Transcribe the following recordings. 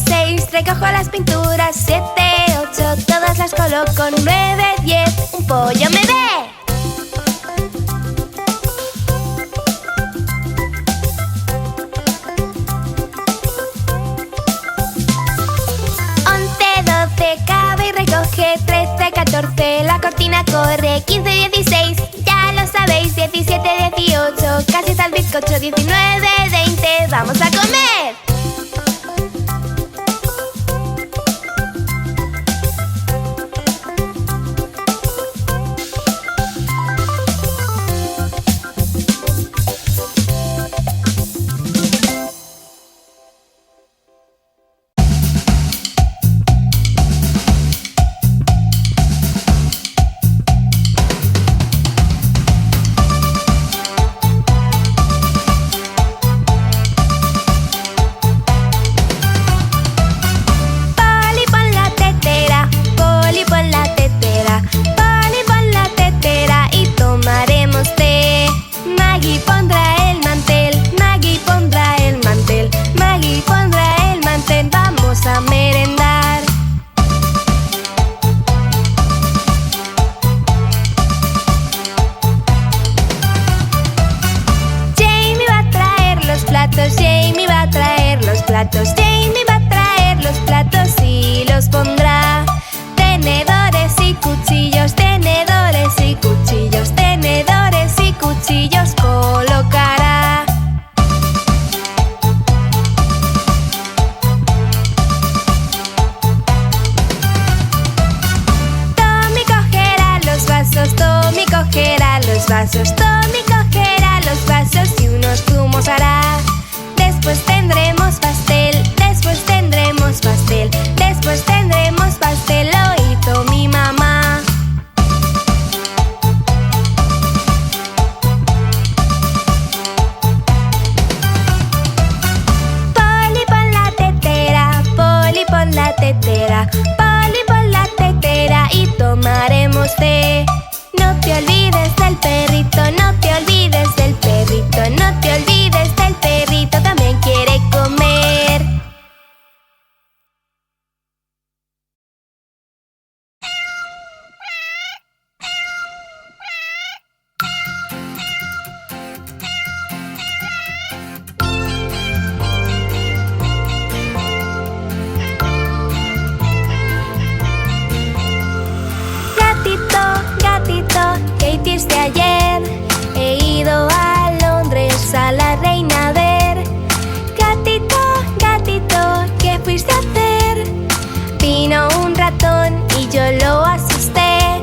6, recojo las pinturas. 7, 8, todas las coloco. 9, 10, un pollo me ve. 11, 12, cabe y recoge. 13, 14, la cortina corre. 15, 16, ya lo sabéis. 17, 18, casi está el bizcocho. 19, 20, vamos a comer. Jamie va a traer los platos. Jamie va a traer los platos y los pondrá. Tenedores y cuchillos, tenedores y cuchillos, tenedores y cuchillos colocará. Tommy cogerá los vasos, Tommy cogerá los vasos, Tommy cogerá los vasos y unos zumos hará. Después tendremos pastel, después tendremos pastel, después tendremos pastel, lo hizo mi mamá. Polly, pon la tetera, Polly, pon la tetera, Polly, pon la tetera y tomaremos té. No te olvides del perrito, no te olvides del perrito, no te olvides del perrito, también quiere comer. Gatito, gatito, ¿qué hiciste ayer? He ido a Londres a la reina a ver. Gatito, gatito, ¿qué fuiste a hacer? Vino un ratón y yo lo asusté.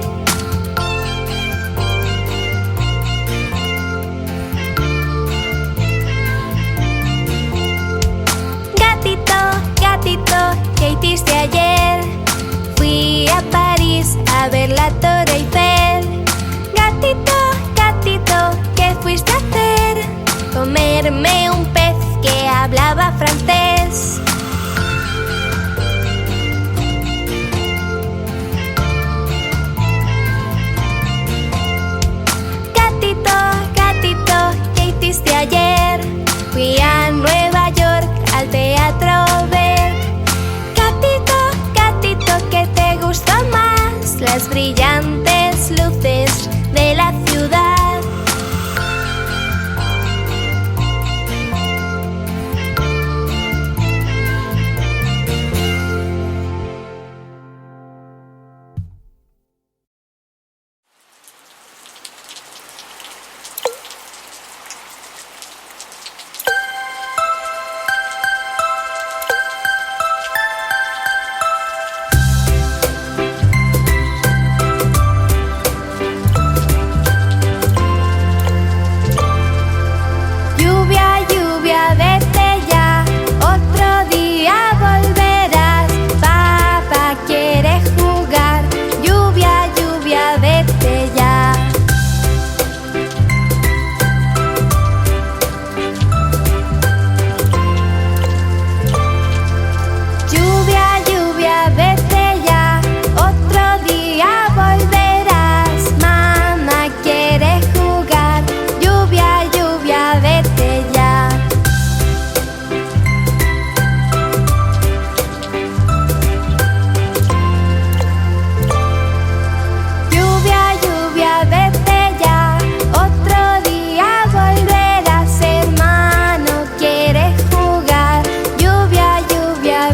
Gatito, gatito, ¿qué hiciste ayer? Fui a París a ver la Torre Eiffel. Gatito, gatito, ¿qué fuiste a hacer? Comerme un pez que hablaba francés. Gatito, gatito, ¿qué hiciste ayer? Fui a Nueva York al teatro ver. Gatito, gatito, ¿qué te gustó más? Las brillantes luces de la ciudad.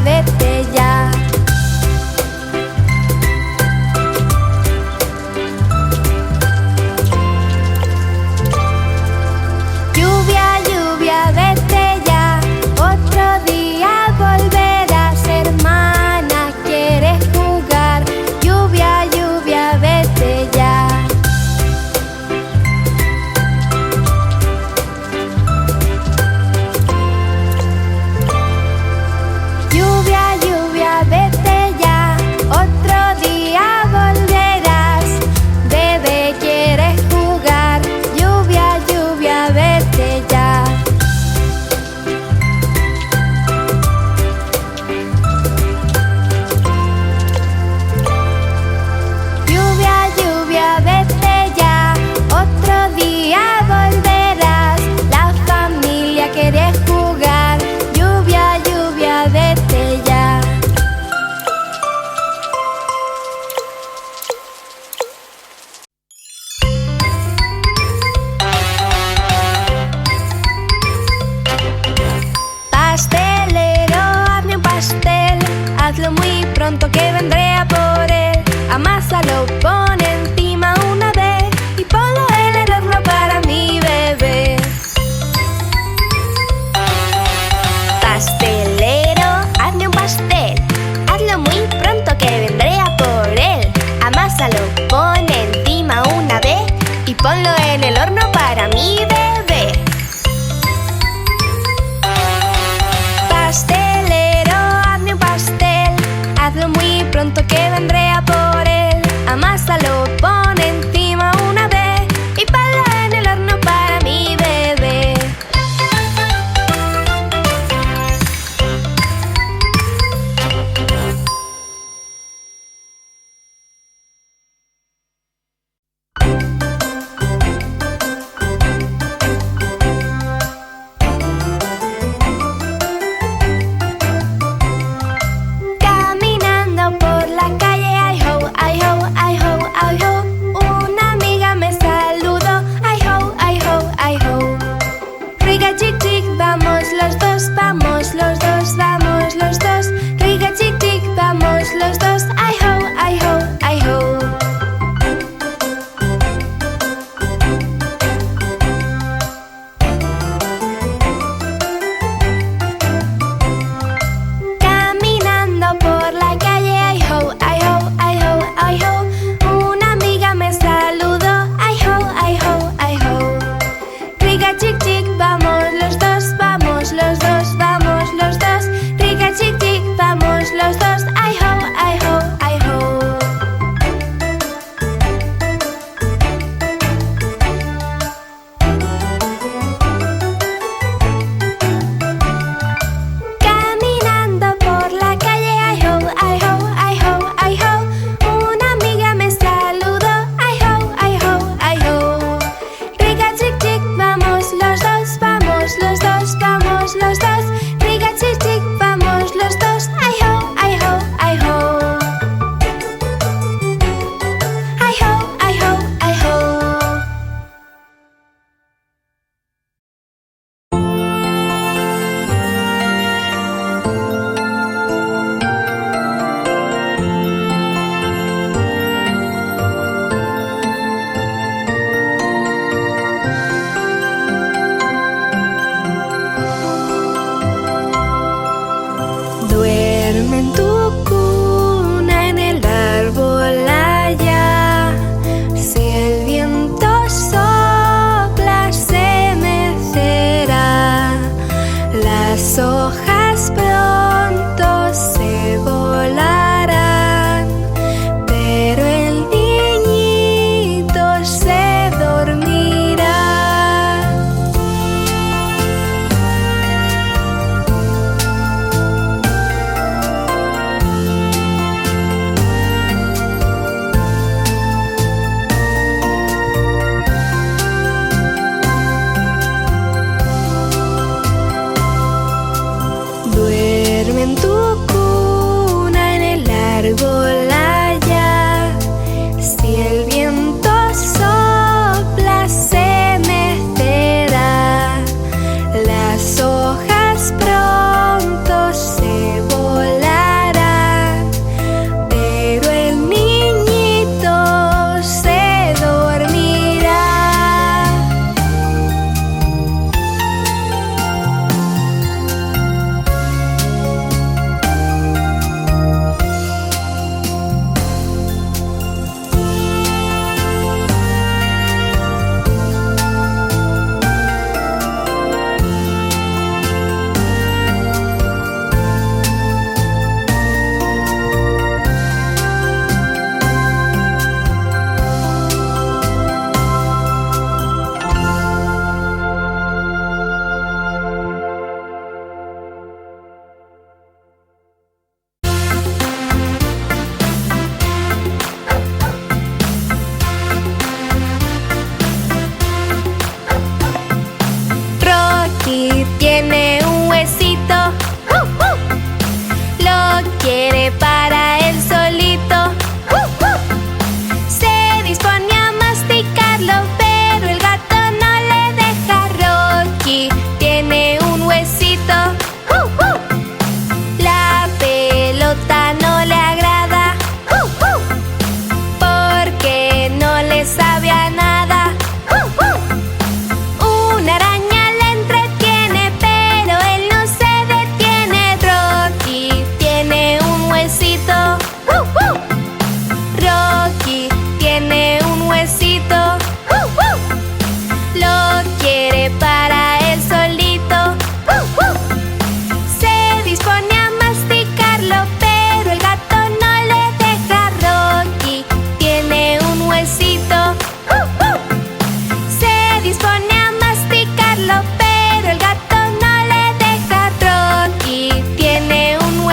vete ya. Lluvia, lluvia, vete ya. Otro día volverás, hermana, ¿quieres jugar? Lluvia, lluvia, vete ya. Lluvia, lluvia, vete ya. Otro día volverás. Bebé, ¿quieres jugar? Lluvia, lluvia, vete ya. Lluvia, lluvia, vete ya. Otro día volverás. La familia quiere jugar. Lluvia, lluvia, vete ya. Pastelero, hazme un pastel. Hazlo muy pronto que vendré a por él. Amásalo, pon encima una vez y ponlo en el horno para mi bebé. Pastelero, hazme un pastel. Hazlo muy pronto que vendré a por él. Amásalo, pon encima una vez y ponlo en el horno para mi bebé. Pastelero, hazme un pastel. Hazlo muy pronto que vendré a por él. Amásalo, pon encima una vez y ponlo en el horno para mi bebé. Caminando por la calle, ay ho, ay ho, ay ho, ay ho. Una amiga me saludó, ay ho, ay ho, ay ho. Riga chic chic, vamos los dos, vamos los dos, vamos los dos. Riga chic chic, vamos los dos, ay ho, ay ho, ay ho. Caminando por la calle, ay ho, ay ho, ay ho, ay ho. Una amiga me saludó, ay ho, ay ho, ay ho. Riga chic chic, vamos los dos, vamos los dos, vamos los dos. Riga chic chic, vamos los dos, ay ho, ay ho, ay ho. Caminando por la calle, ay ho, ay ho, ay ho, ay ho. Una amiga me saludó, ay ho, ay ho, ay ho. Riga chic chic, vamos los dos, vamos los dos, vamos los dos. Riga chic chic, vamos los dos, ay ho, ay ho, ay ho. Ay ho, ay ho, ay ho. Duerme en tu cuna en el árbol allá. Si el viento sopla, se mecerá. Las hojas pronto se volarán, pero el niñito se dormirá. Duerme en tu cuna en el árbol allá. Si el viento sopla, se mecerá. Las hojas pronto se volarán.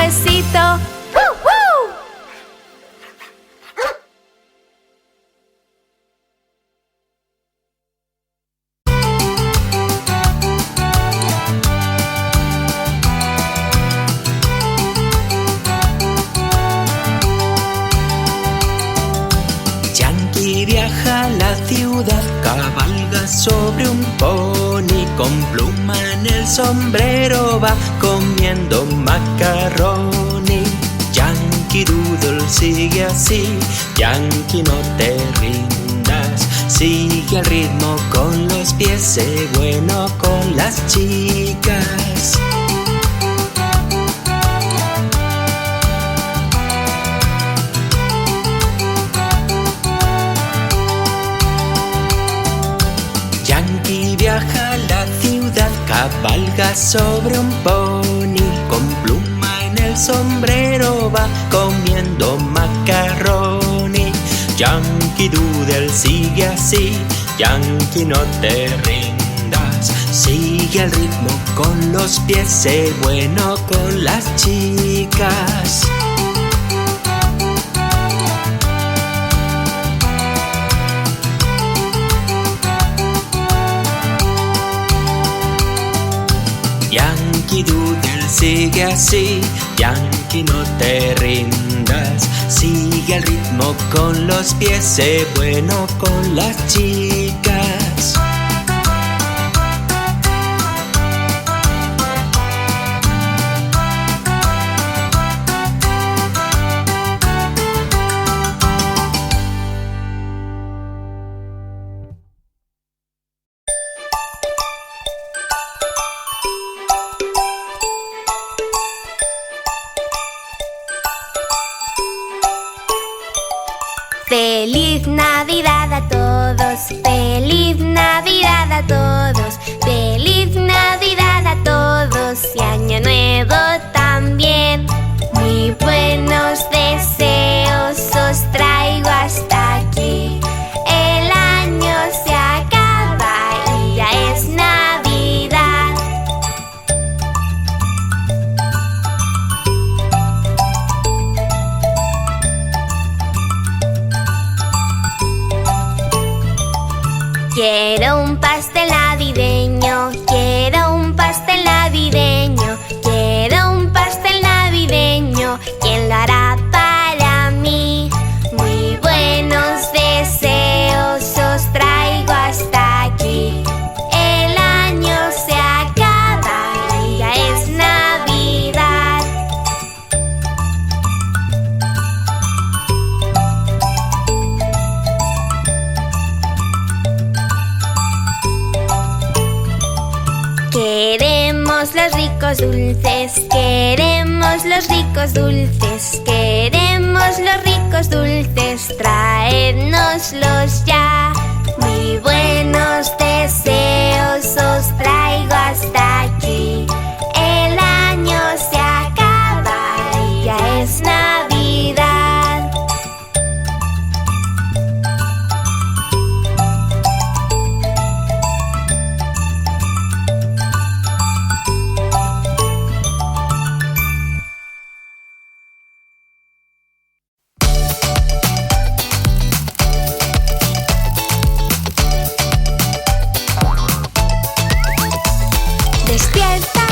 huesito. ¡Woo, woo! Yankee viaja a la ciudad, cabalga sobre un pony, con pluma en el sombrero va comiendo macaroni. Yankee Doodle sigue así, Yankee no te rindas, sigue el ritmo con los pies, sé bueno con las chicas. Yankee viaja a la ciudad, cabalga sobre un pony, con pluma en el sombrero va comiendo macaroni. Yankee Doodle sigue así, Yankee no te rindas, sigue el ritmo con los pies, sé bueno con las chicas. Yankee Doodle sigue así, Yankee no te rindas, sigue el ritmo con los pies, sé bueno con las chicas. Feliz Navidad a todos, feliz Navidad a todos, feliz Navidad a todos y Año Nuevo también. Muy buenos deseos os traigo hasta aquí. El año se acaba y ya es Navidad. Quiero un pastel navideño, quiero un pastel navideño, quiero un pastel navideño. ¿Quién lo hará para mí? Muy buenos deseos os traigo hasta aquí. El año se acaba y ya es Navidad. Queremos los ricos dulces, queremos los ricos dulces, queremos los ricos dulces, traédnoslos ya. Muy buenos deseos os traigo hasta aquí. El año se acaba y ya es Navidad. Despierta,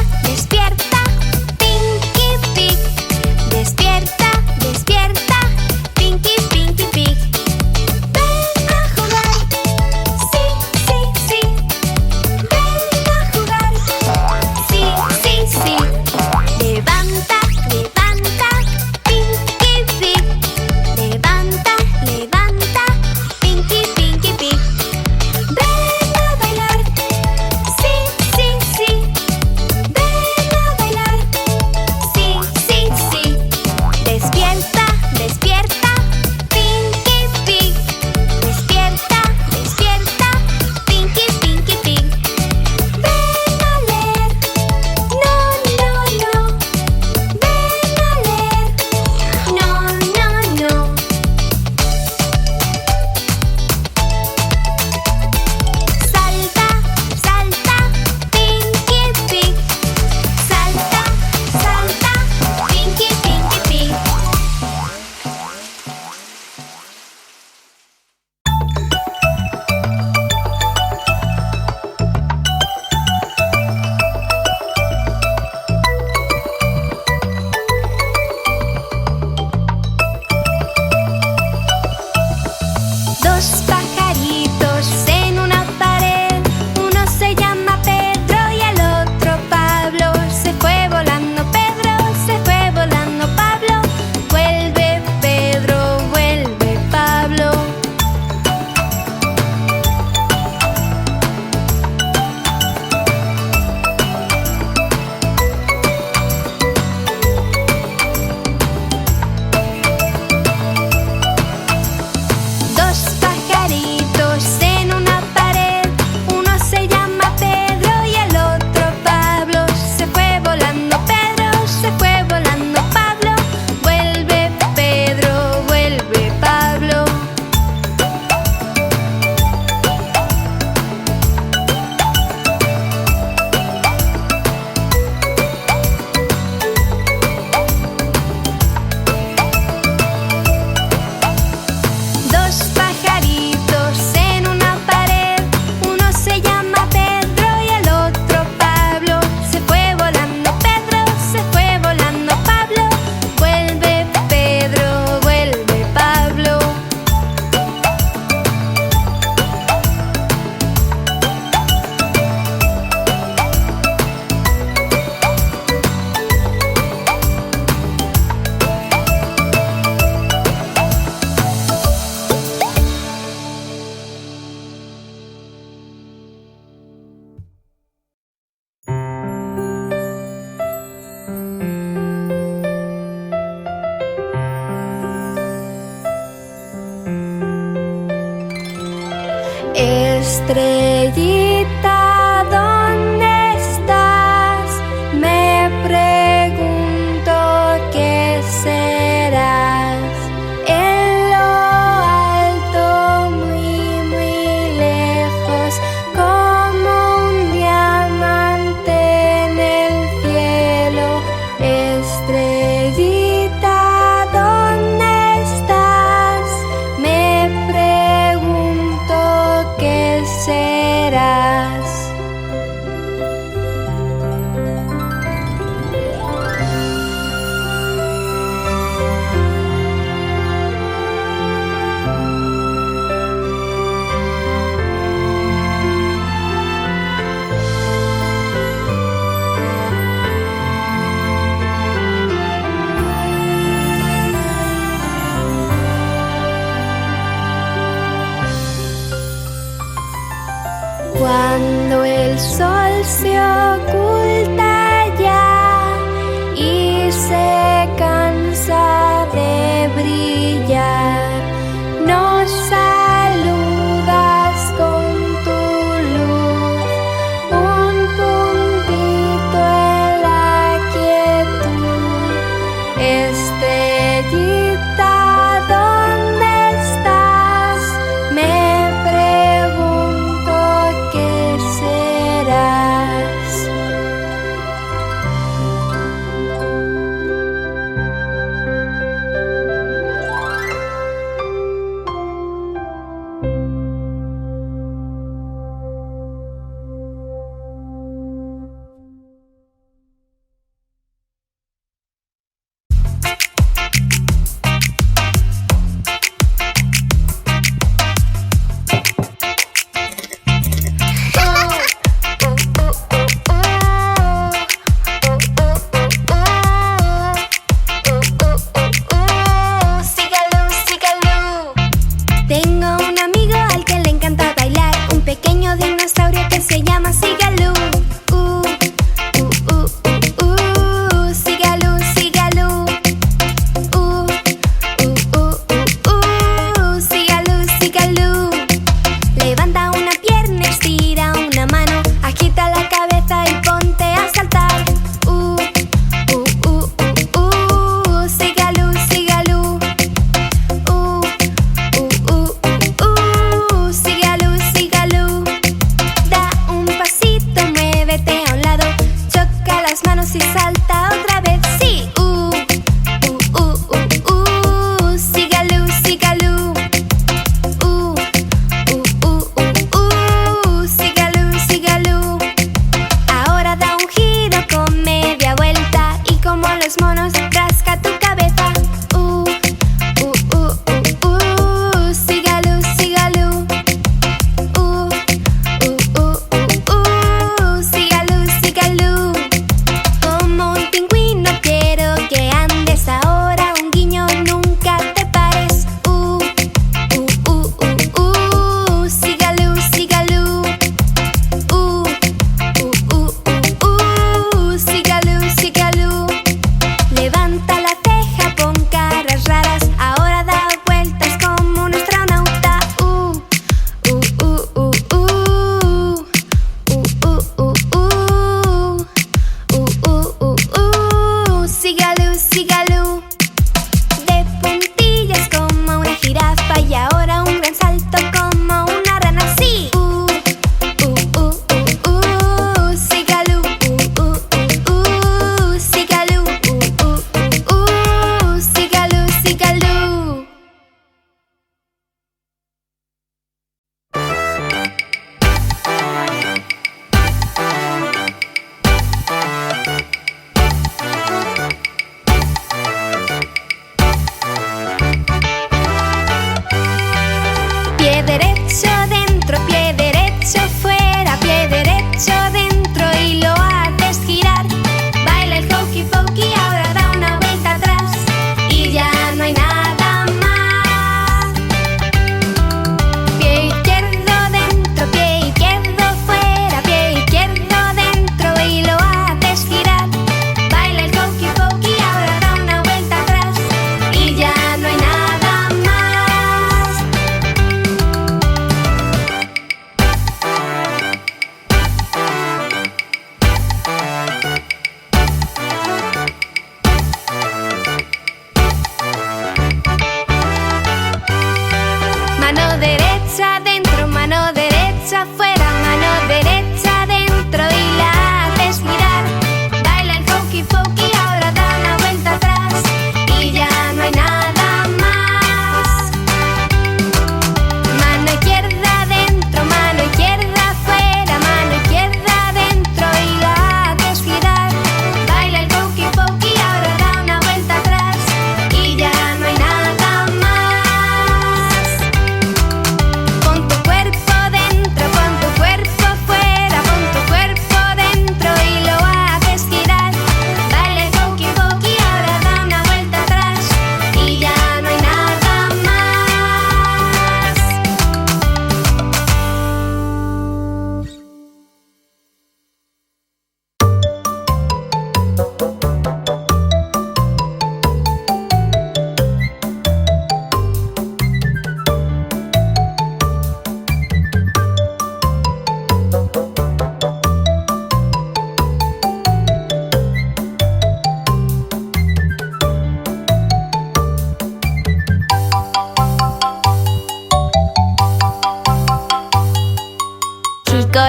Estrellita, ¿dónde estás? Me pregunto qué serás. En lo alto, muy lejos, como un diamante en el cielo. Estrellita, ¿dónde estás? Me pregunto qué serás. Cuando el sol se oculta ya y se cansa de brillar, nos saludas con tu luz, un puntito en la quietud. Estrellita, ¿dónde estás? Me pregunto qué serás.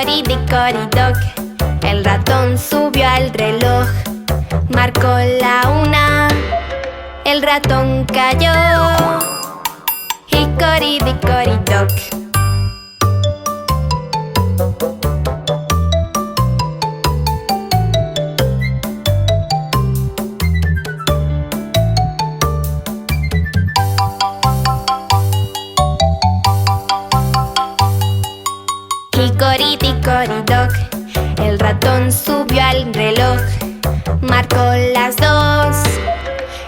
Hickory-dickory-dock, el ratón subió al reloj. Marcó la 1, el ratón cayó. Hickory-dickory-dock. Hickory-dickory-dock, el ratón subió al reloj. Marcó las 2,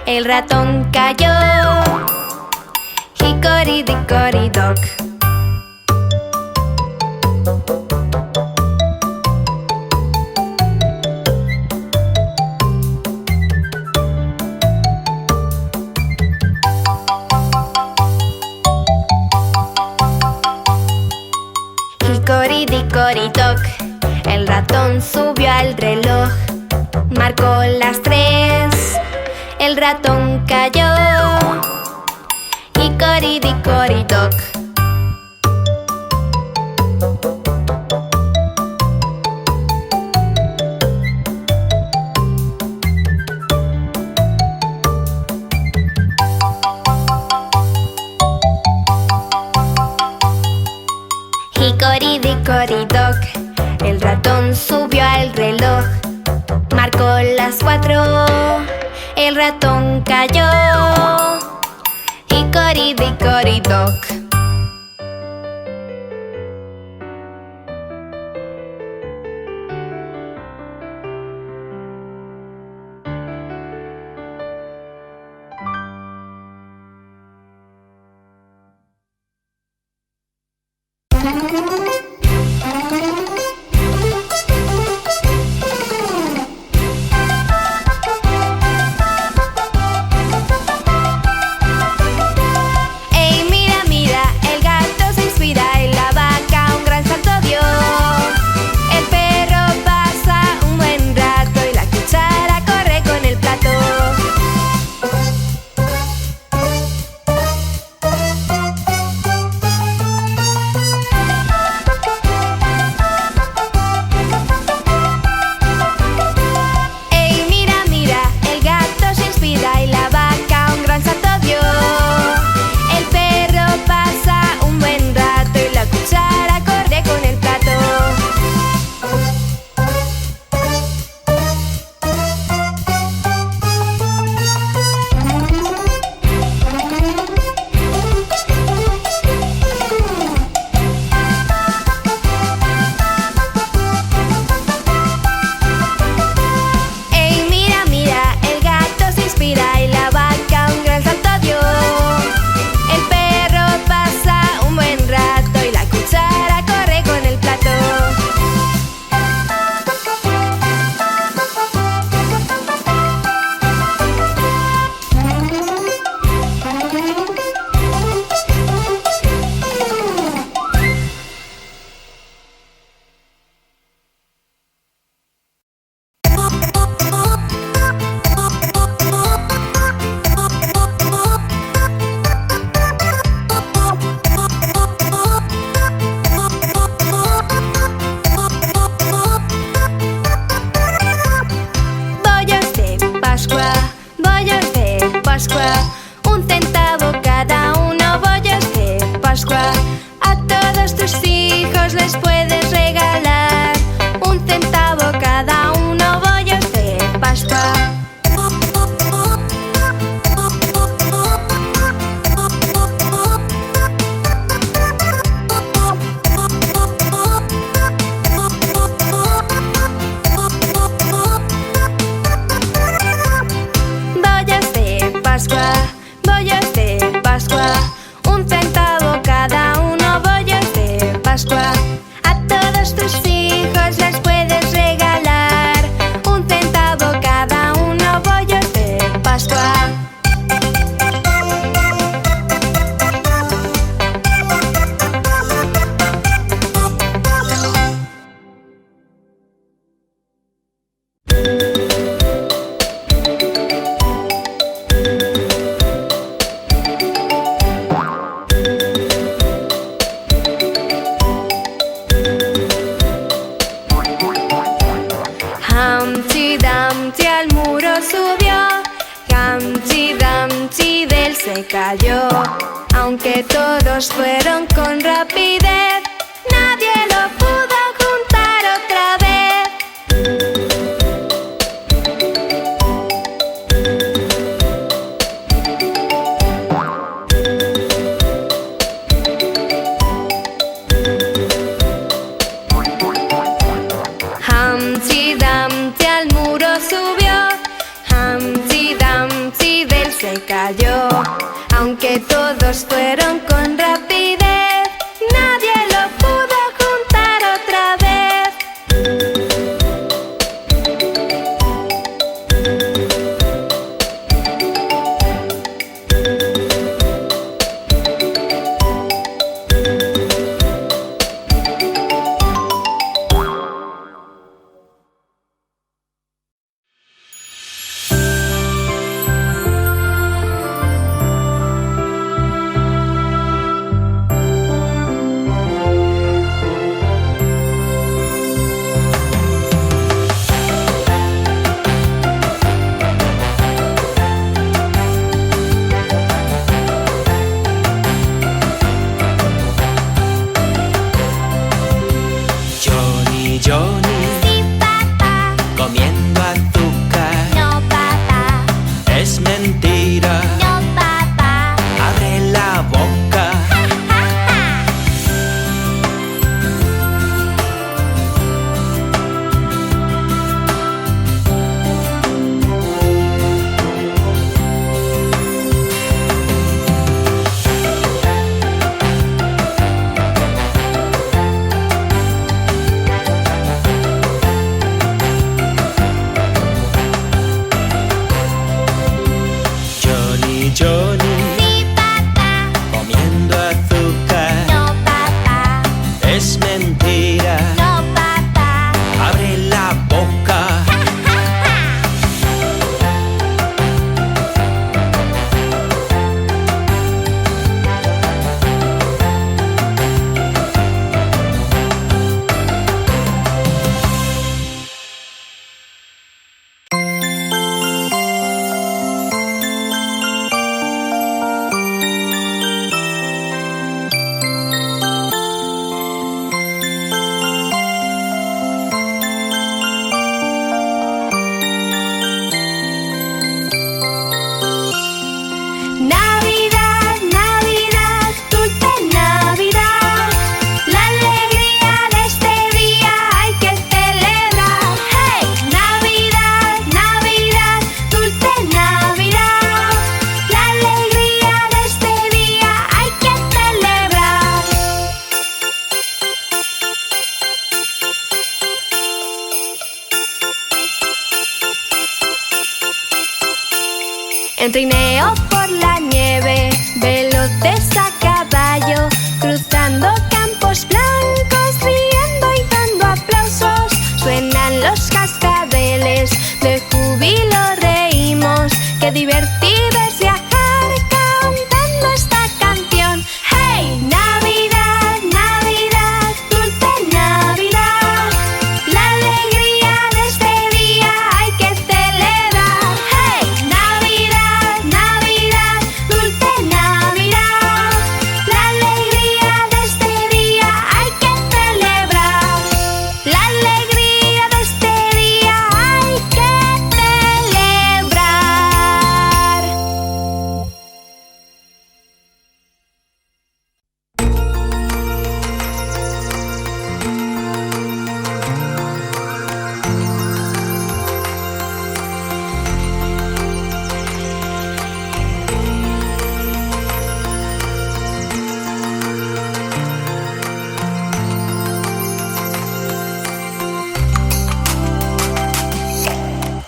el ratón cayó. Hickory-dickory-dock. Hickory-dickory-dock, el ratón subió al reloj. Marcó las 3, el ratón cayó. Hickory-dickory-dock. Hickory-dickory-dock, el ratón subió al reloj. Marcó las 4, el ratón cayó. Hickory-dickory-dock. Pascua, a todos tus hijos se cayó. Aunque todos fueron con rapidez, nadie lo pudo juntar otra vez. Humpty Dumpty al muro subió, Humpty Dumpty del se cayó. Aunque todos fueron con rapidez, nadie lo pudo juntar otra vez. Johnny, Sí, papá. comiendo azúcar. No, papá. Es mentira, No, papá. abre la boca. Johnny, Sí, papá. comiendo azúcar. No, papá. Es mentira, No, papá. abre la boca. Navidad, Navidad, dulce Navidad. La alegría de este día hay que celebrar. ¡Hey! Navidad, Navidad, dulce Navidad. La alegría de este día hay que celebrar. En trineo por la nieve, veloces a caballo, cruzando campos blancos, riendo y dando aplausos. Suenan los cascabeles, de júbilo reímos. Qué divertido es viajar cantando esta canción. ¡Hey! Navidad, Navidad, dulce Navidad. La alegría de este día hay que celebrar. ¡Hey! Navidad, Navidad, dulce Navidad. La alegría de este día hay que celebrar. La alegría de este día hay que celebrar.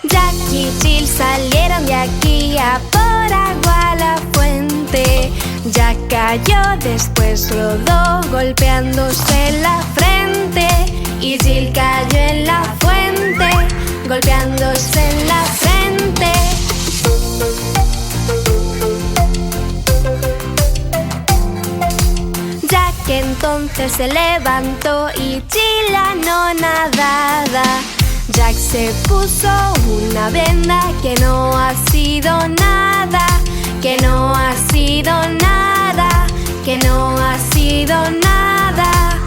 Jack y Jill salieron de aquí a por agua a la fuente. Jack cayó, después rodó, golpeándose en la frente. Y Jill cayó en la fuente, golpeándose en la frente. Jack entonces se levantó y Jill anonadada. Jack se puso una venda que no ha sido nada, que no ha sido sentido nada.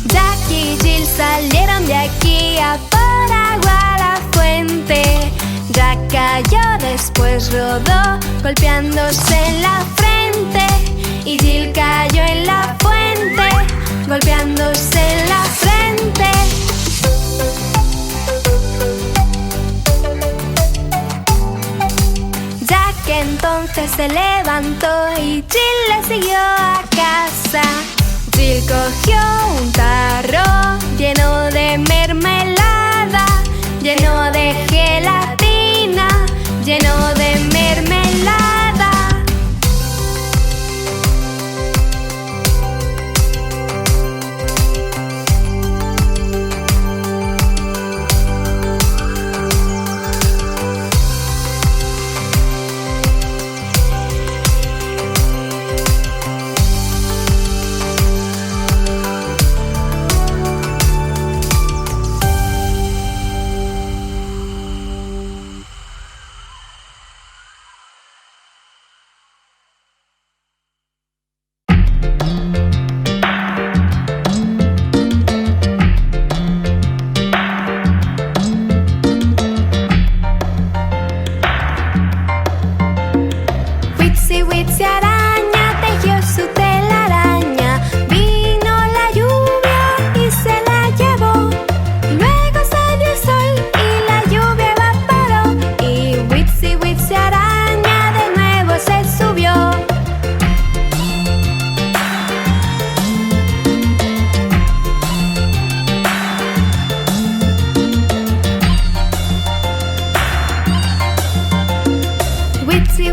Jack y Jill salieron de aquí a por agua a la fuente. Jack cayó, después rodó, golpeándose en la frente. Y Jill cayó en la fuente, golpeándose en la frente. Jack entonces se levantó y Jill le siguió a casa. Jill cogió un tarro lleno de mermelada, lleno de gelatina, lleno de mermelada. Witsy araña tejió su telaraña. Vino la lluvia y se la llevó. Luego salió el sol y la lluvia evaporó. Y Witsy araña de nuevo se subió.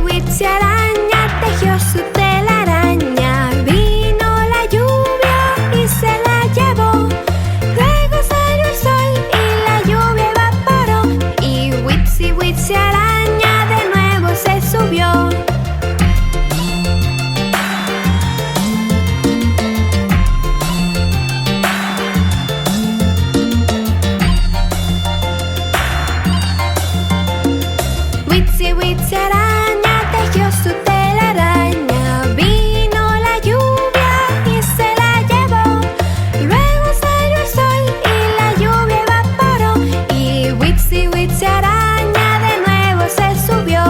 Witsy araña tejió su telaraña. Vino la lluvia y se la llevó. Luego salió el sol y la lluvia evaporó. Y Witsy araña de nuevo se subió. Witsy araña tejió su telaraña. Vino la lluvia y se la llevó. Luego salió el sol y la lluvia evaporó. Y Witsy araña de nuevo se subió.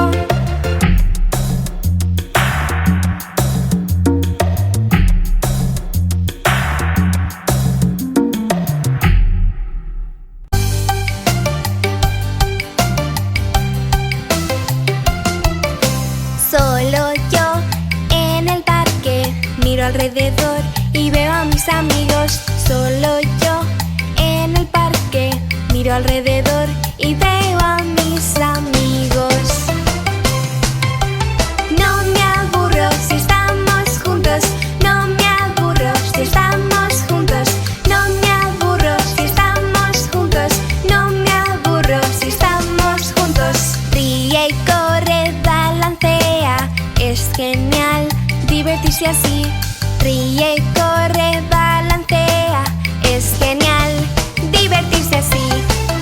Solo yo en el parque, miro alrededor y veo a mis amigos. Solo yo en el parque, miro alrededor y veo a mis amigos. No me aburro si estamos juntos. No me aburro si estamos juntos. No me aburro si estamos juntos. No me aburro si estamos juntos. Ríe y corre, balancea. Es genial divertirse así. Ríe y corre, balancea. Es genial divertirse así.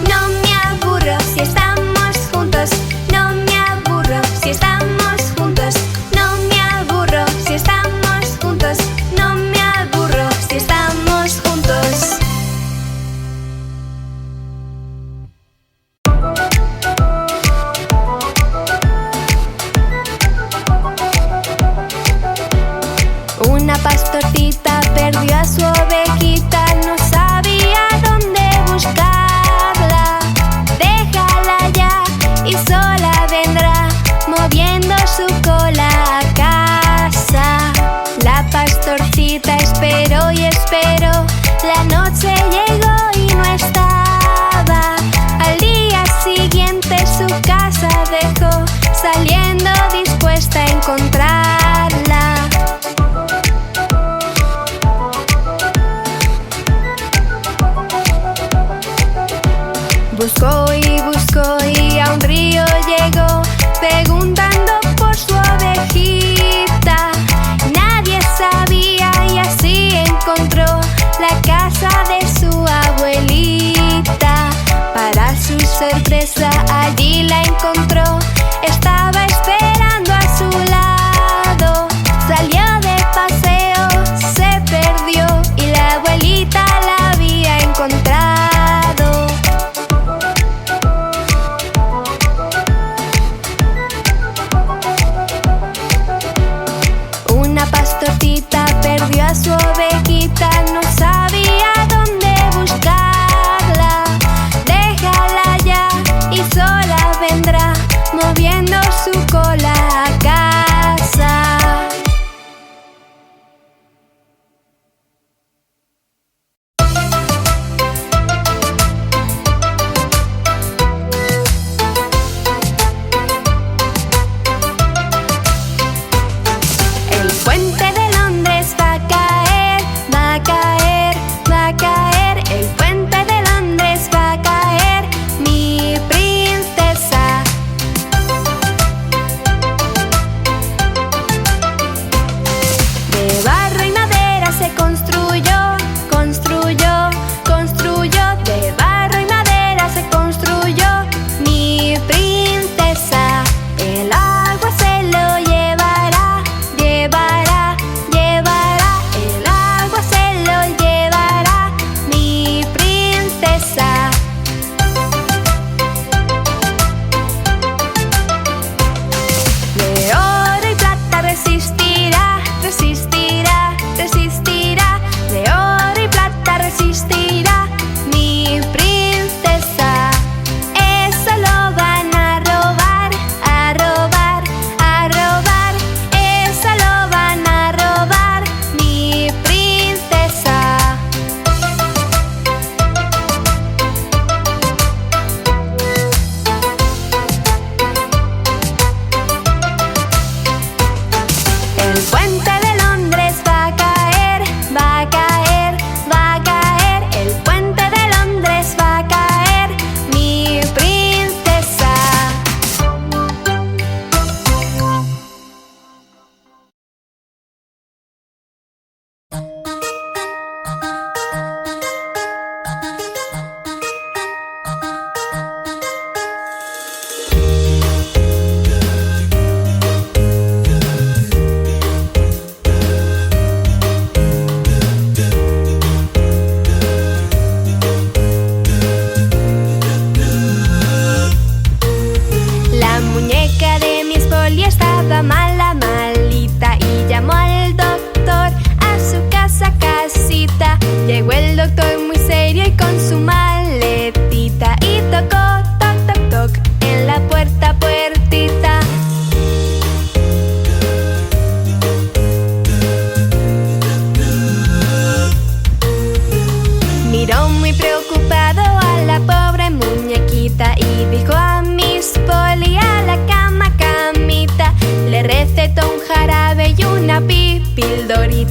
No me aburro si estamos juntos. No me aburro si estamos juntos. No me aburro si estamos juntos. No me aburro si estamos juntos. Una pastorcita perdió a su ovejita, no sabía dónde buscar.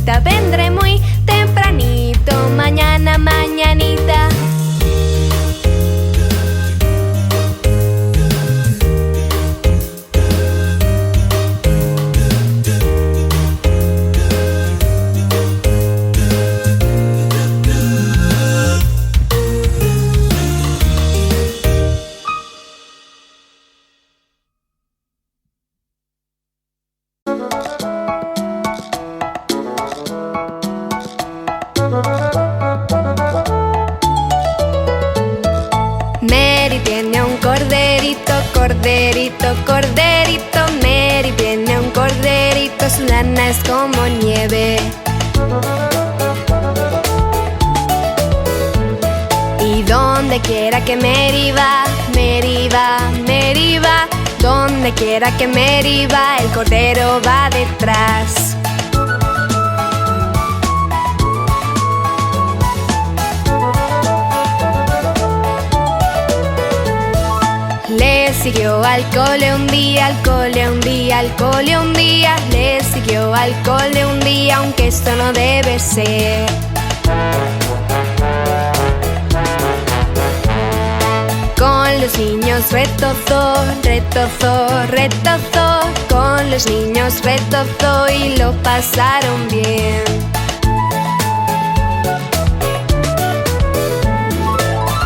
mañanita, vendré muy tempranito, mañana, mañanita. Mary tiene un corderito, corderito, corderito. Mary tiene un corderito, su lana es como nieve. Y donde quiera que Mary va, Mary va, Mary va. Donde quiera que Mary va, el cordero va detrás. Le siguió al cole un día, al cole un día, al cole un día. Le siguió al cole un día, aunque esto no debe ser. Con los niños retozó, retozó, retozó. Con los niños retozó y lo pasaron bien.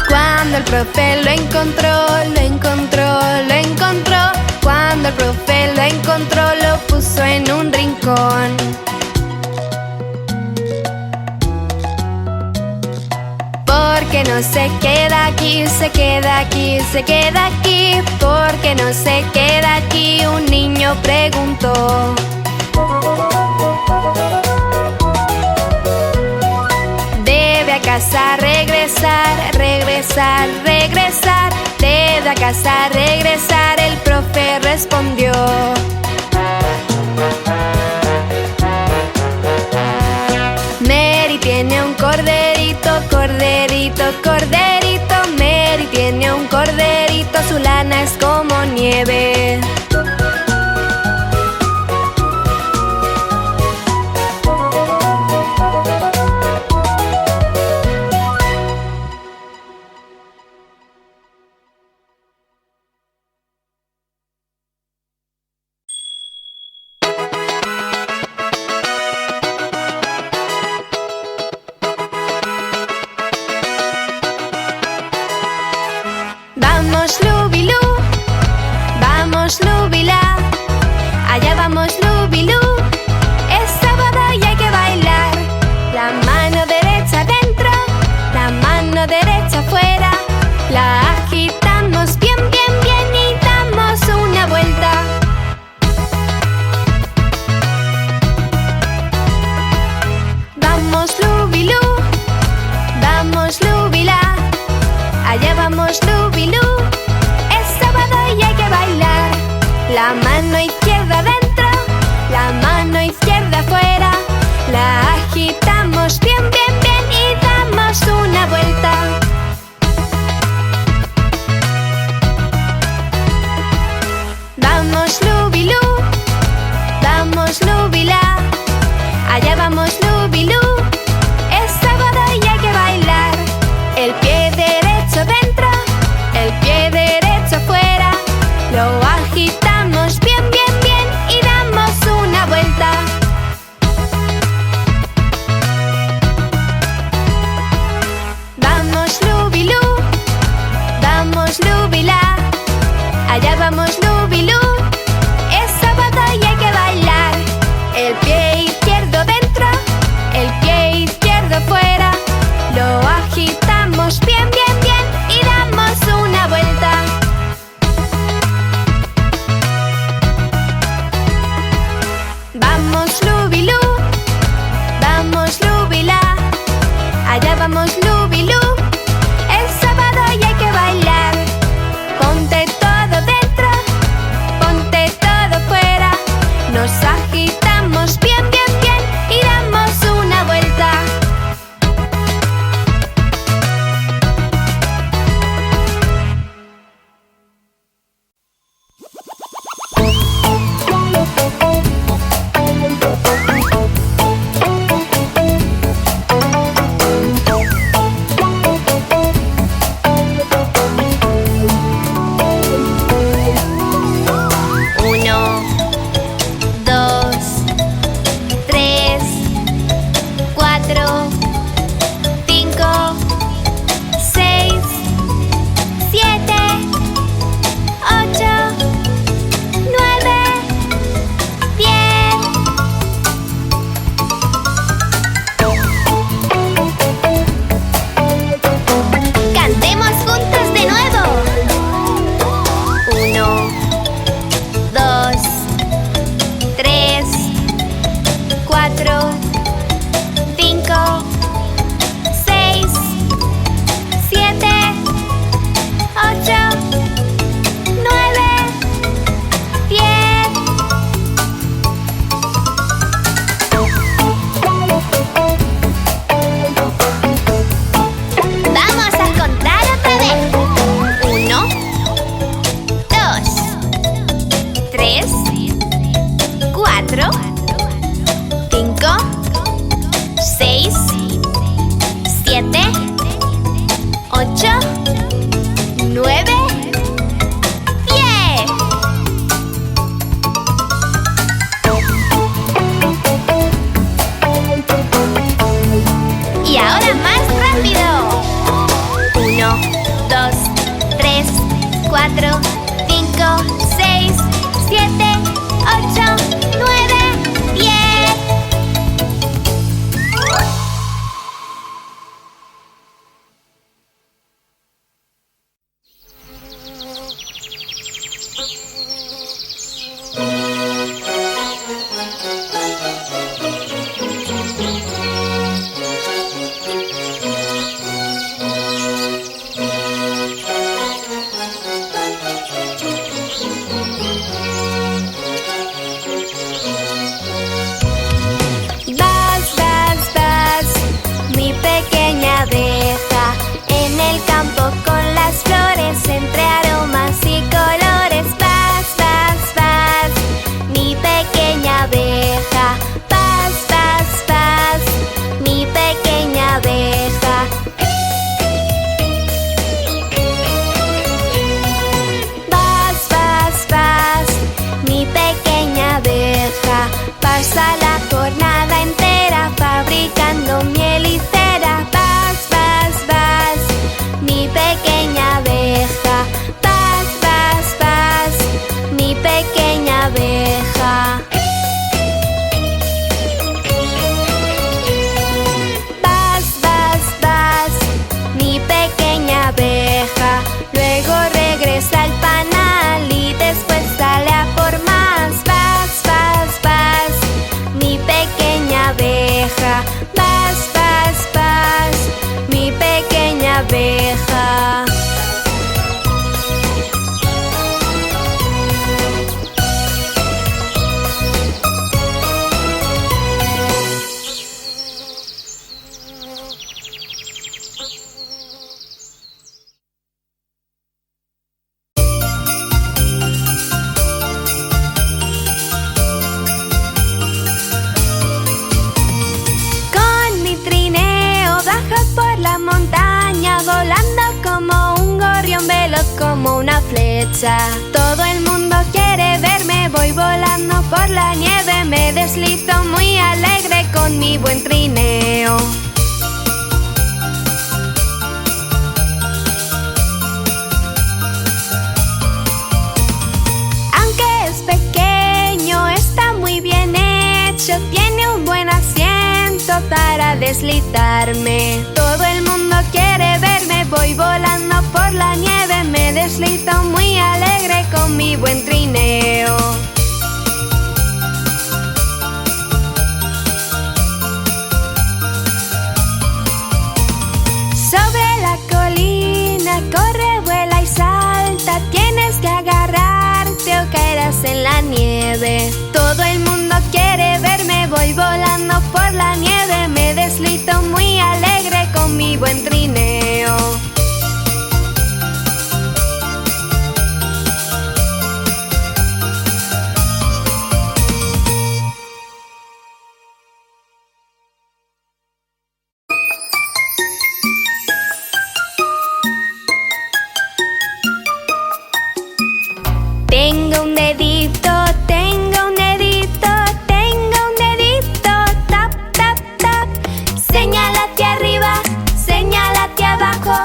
Cuando el profe lo encontró, lo encontró, lo encontró. Cuando el profe lo encontró, lo puso en un rincón. Porque no se queda aquí, se queda aquí, se queda aquí. Porque no se queda aquí, un niño preguntó. Debe a casa regresar, regresar, regresar. Debe a casa regresar, el profe respondió. Mary tiene un corderito, corderito, corderito. Mary tiene un corderito, su lana es como nieve. Vamos Lubilú, vamos Lubila, allá vamos Lubilú. Es sábado y hay que bailar. La mano derecha dentro, la mano derecha fuera. La agitamos bien, bien, bien y damos una vuelta. Vamos Lubilú, vamos Lubila, allá vamos Lubilú. Es sábado y hay que bailar. La mano izquierda dentro, la mano izquierda afuera. La agitamos bien, bien, bien y damos una vuelta. Vamos Lubilú, vamos Lubila, allá vamos Lubilú. Es sábado y hay que bailar. El pie derecho dentro, el pie derecho afuera. Lo agitamos bien, bien, bien y damos una vuelta. 4, 5, 6, 7, 8, 9, 10. Y ahora más rápido. 1, 2, 3, 4, 5, 6, 7, 8, 9, 10. Vas, vas, vas, mi pequeña abeja, en el campo con las flores, entre aromas y colores. Vas, vas, vas, mi pequeña abeja. Vas, vas, vas, mi pequeña abeja. Vas, vas, vas, mi pequeña abeja. Pasa la jornada entera fabricando miel y cera. Vas, vas, vas, mi pequeña abeja. Vas, vas, vas, mi pequeña abeja. Vas, vas, vas, mi pequeña abeja. Luego regresa al panal y después sale a por más. Vas, vas, vas, mi pequeña abeja. Vas, vas, vas, mi pequeña abeja. Con mi trineo bajo por la montaña, volando como un gorrión, veloz como una flecha. Todo el mundo quiere verme, voy volando por la nieve, me deslizo muy alegre con mi buen trineo. Aunque es pequeño, está muy bien hecho, tiene un buen asiento para deslizarme. Todo el mundo quiere verme, voy volando por la nieve, me deslizo muy alegre con mi buen trineo. Sobre la colina corre, vuela y salta, tienes que agarrarte o caerás en la nieve. Todo el mundo quiere verme, voy volando por la nieve, me deslizo muy alegre con mi buen trineo. Tengo un dedito, tengo un dedito, tengo un dedito, tap, tap, tap. Señala hacia arriba, señala hacia abajo.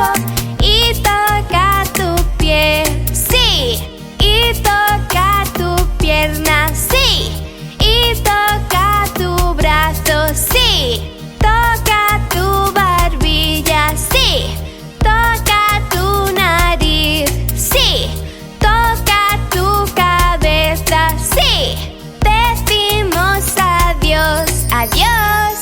abajo y toca tu pie. Sí. Y toca tu pierna. Sí. Y toca tu brazo. Sí. Toca tu barbilla. Sí. Toca tu nariz. Sí. Toca tu cabeza. Sí. Decimos adiós. Adiós.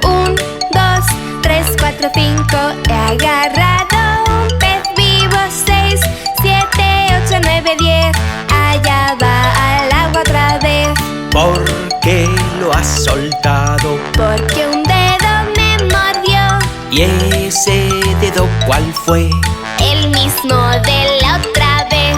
Un, dos, tres, cuatro, cinco. He agarrado un pez vivo. 6, 7, 8, 9, 10. Allá va al agua otra vez. ¿Por qué lo has soltado? Porque un dedo me mordió. ¿Y ese dedo cuál fue? El mismo de la otra vez.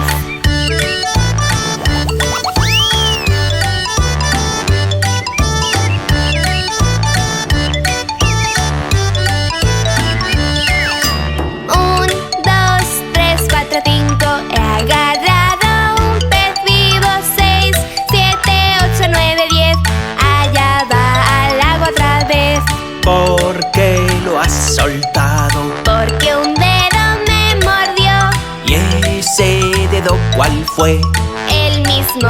Un, dos, tres, cuatro, cinco. He agarrado un pez vivo. 6, 7, 8, 9, 10. Allá va al agua otra vez. ¿Por qué lo has soltado? Porque un dedo me mordió. ¿Y ese dedo cuál fue? El mismo